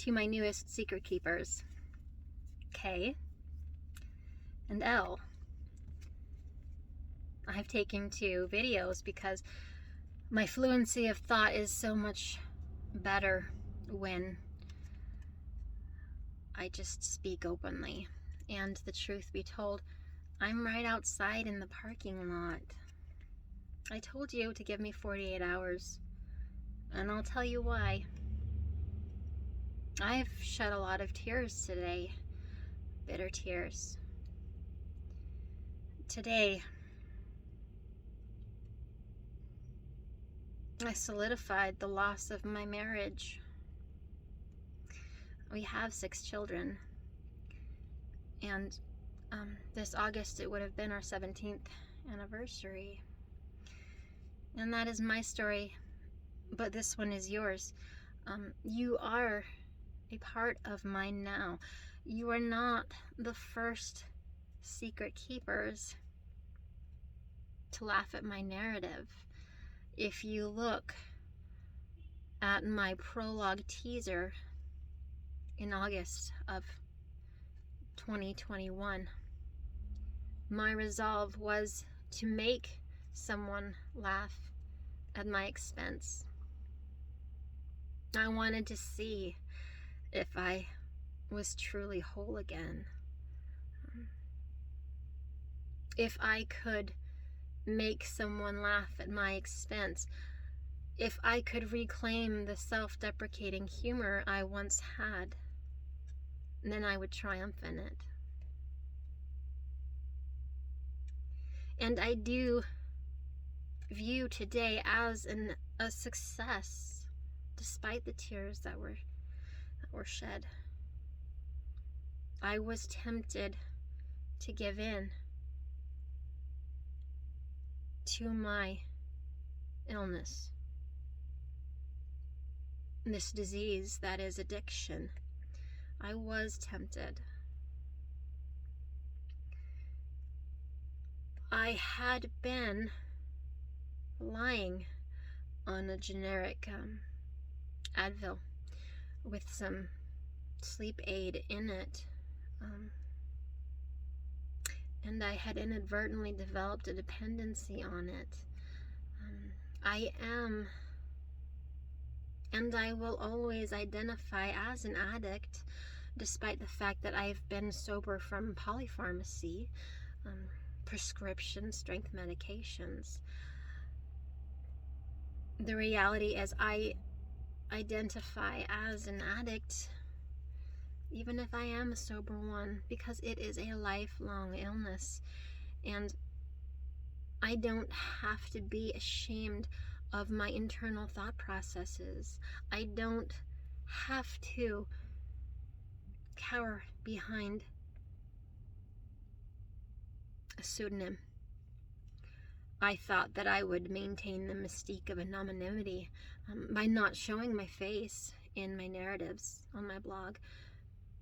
to my newest secret keepers, K and L. I've taken to videos because my fluency of thought is so much better when I just speak openly. And the truth be told, I'm right outside in the parking lot. I told you to give me 48 hours, and I'll tell you why. I've shed a lot of tears today, bitter tears. Today, I solidified the loss of my marriage. We have 6 children, and this August it would have been our 17th anniversary. And that is my story, but this one is yours. You are a part of mine now. You are not the first secret keepers to laugh at my narrative. If you look at my prologue teaser in August of 2021, my resolve was to make someone laugh at my expense. I wanted to see if I was truly whole again. If I could make someone laugh at my expense. If I could reclaim the self-deprecating humor I once had, then I would triumph in it. And I do view today as a success, despite the tears that were shed. I was tempted to give in to my illness, this disease that is addiction. I was tempted. I had been lying on a generic Advil with some sleep aid in it, and I had inadvertently developed a dependency on it. I am, and I will always identify as an addict, despite the fact that I've been sober from polypharmacy, prescription strength medications. The reality is I identify as an addict, even if I am a sober one, because it is a lifelong illness, and I don't have to be ashamed of my internal thought processes. I don't have to cower behind a pseudonym. I thought that I would maintain the mystique of anonymity by not showing my face in my narratives on my blog,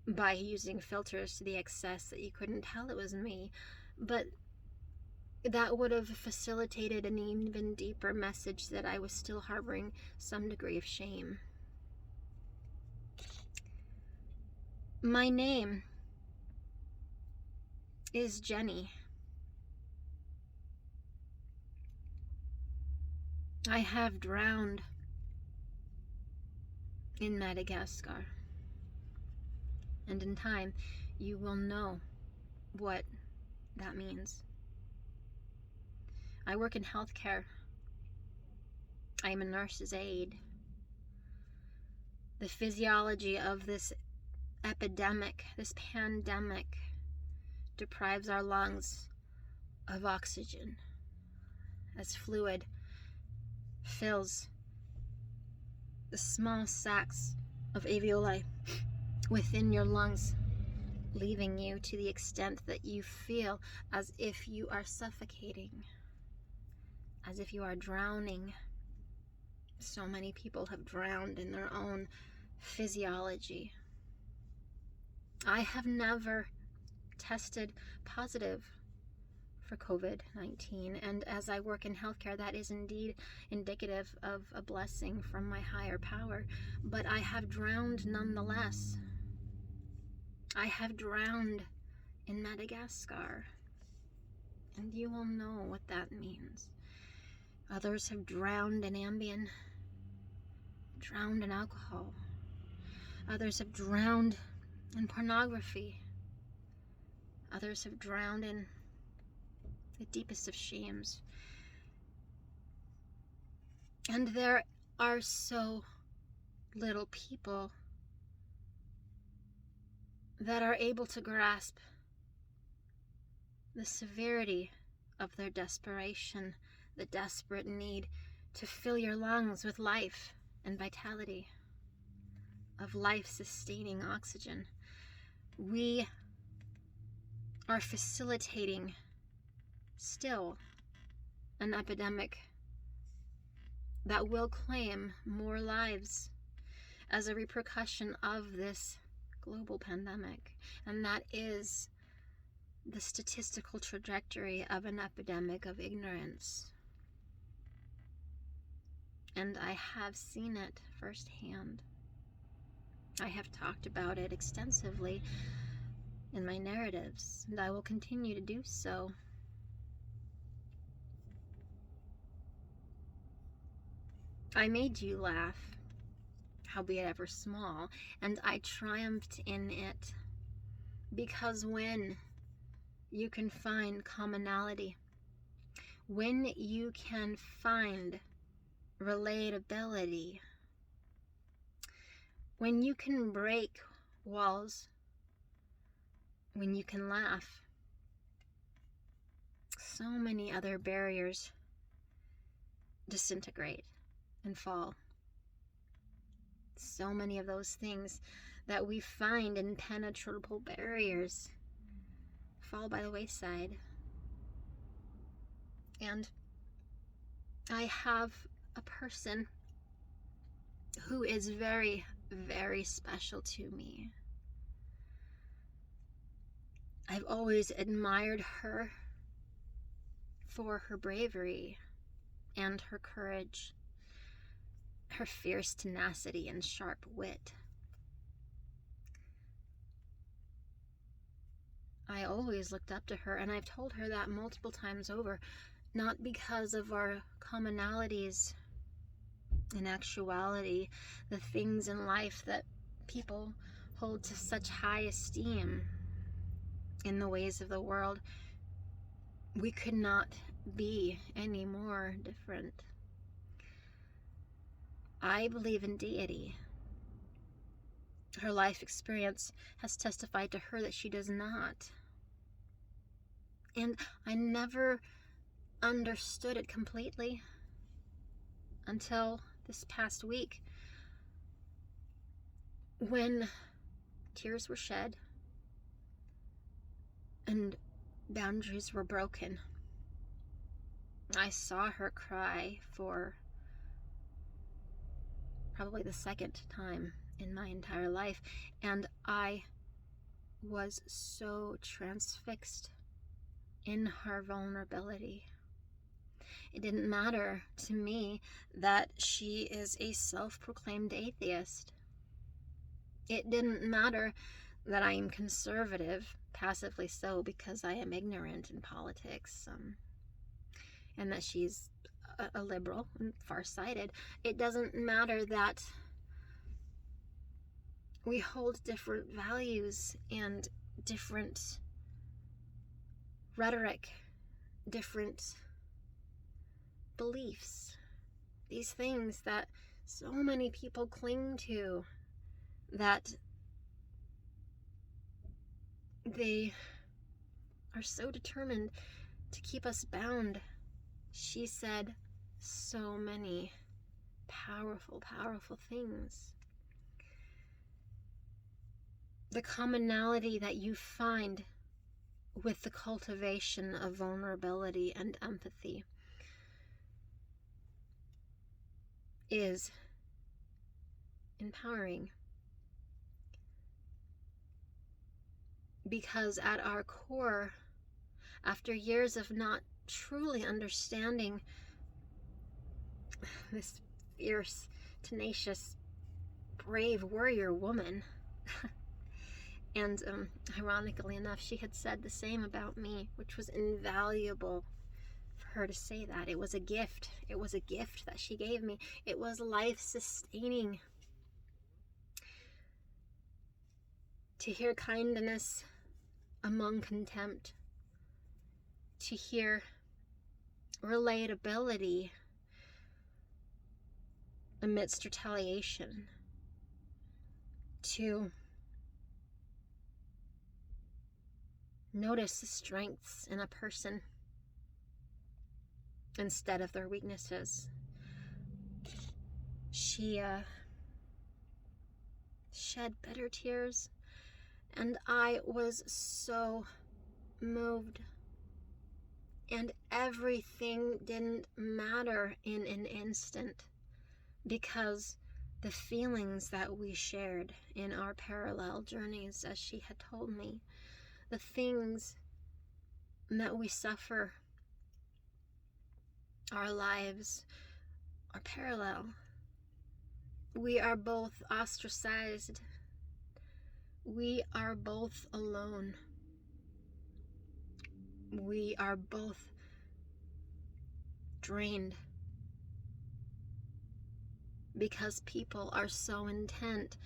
by using filters to the excess that you couldn't tell it was me. But that would have facilitated an even deeper message that I was still harboring some degree of shame. My name is Jenny. I have drowned in Madagascar, and in time you will know what that means. I work in healthcare. I am a nurse's aide. The physiology of this epidemic, this pandemic, deprives our lungs of oxygen as fluid fills the small sacs of alveoli within your lungs, leaving you to the extent that you feel as if you are suffocating, as if you are drowning. So many people have drowned in their own physiology. I have never tested positive for COVID-19. And as I work in healthcare, that is indeed indicative of a blessing from my higher power. But I have drowned nonetheless. I have drowned in Madagascar. And you will know what that means. Others have drowned in Ambien, drowned in alcohol. Others have drowned in pornography. Others have drowned in the deepest of shames. And there are so little people that are able to grasp the severity of their desperation, the desperate need to fill your lungs with life and vitality, of life-sustaining oxygen. We are facilitating still an epidemic that will claim more lives as a repercussion of this global pandemic. And that is the statistical trajectory of an epidemic of ignorance. And I have seen it firsthand. I have talked about it extensively in my narratives, and I will continue to do so. I made you laugh, howbeit ever small, and I triumphed in it, because when you can find commonality, when you can find relatability, when you can break walls, when you can laugh, so many other barriers disintegrate and fall. So many of those things that we find impenetrable barriers fall by the wayside. And I have a person who is very, very special to me. I've always admired her for her bravery and her courage, her fierce tenacity and sharp wit. I always looked up to her, and I've told her that multiple times over, not because of our commonalities. In actuality, the things in life that people hold to such high esteem in the ways of the world, we could not be any more different. I believe in deity. Her life experience has testified to her that she does not. And I never understood it completely until this past week, when tears were shed and boundaries were broken. I saw her cry for probably the second time in my entire life, and I was so transfixed in her vulnerability. It didn't matter to me that she is a self-proclaimed atheist. It didn't matter that I am conservative, passively so, because I am ignorant in politics, and that she's a liberal and farsighted. It doesn't matter that we hold different values and different rhetoric, different beliefs, these things that so many people cling to, that they are so determined to keep us bound. She said so many powerful, powerful things. The commonality that you find with the cultivation of vulnerability and empathy is empowering. Because at our core, After years of not truly understanding this fierce, tenacious, brave warrior woman. And ironically enough, she had said the same about me, which was invaluable for her to say that. It was a gift. It was a gift that she gave me. It was life-sustaining. To hear kindness among contempt. To hear relatability amidst retaliation. To notice the strengths in a person instead of their weaknesses. She shed bitter tears, and I was so moved. And everything didn't matter in an instant, because the feelings that we shared in our parallel journeys, as she had told me, the things that we suffer, our lives are parallel. We are both ostracized. We are both alone. We are both drained because people are so intent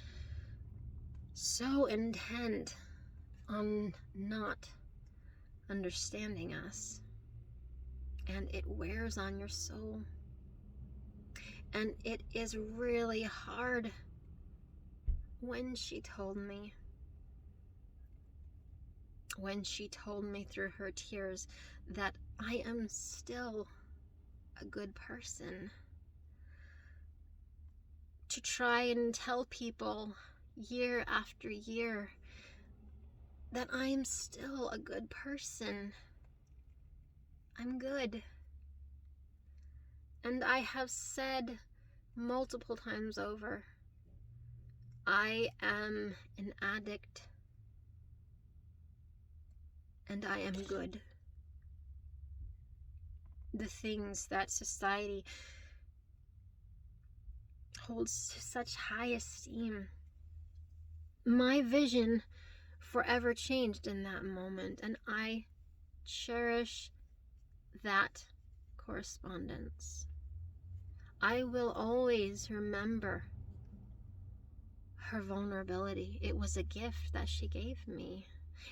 on not understanding us, and it wears on your soul. And it is really hard. When she told me through her tears that I am still a good person, to try and tell people year after year that I am still a good person. I'm good. And I have said multiple times over, I am an addict, and I am good. The things that society holds to such high esteem. My vision forever changed in that moment, and I cherish that correspondence. I will always remember her vulnerability. It was a gift that she gave me.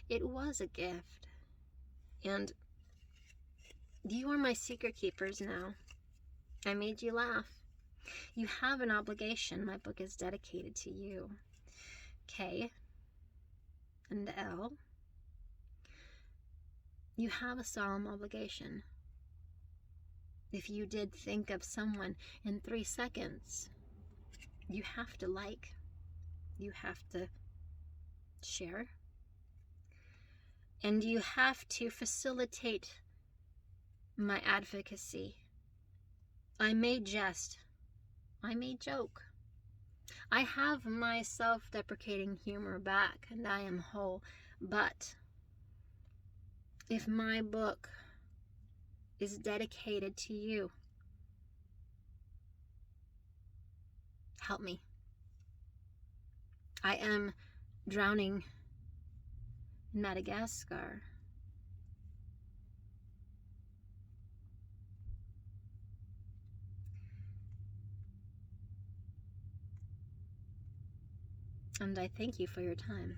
It was a gift. And you are my secret keepers now. I made you laugh. You have an obligation. My book is dedicated to you. K and L. You have a solemn obligation. If you did think of someone in 3 seconds, you have to like, you have to share, and you have to facilitate my advocacy. I may jest, I may joke. I have my self-deprecating humor back, and I am whole. But if my book is dedicated to you, help me. I am drowning in Madagascar. And I thank you for your time.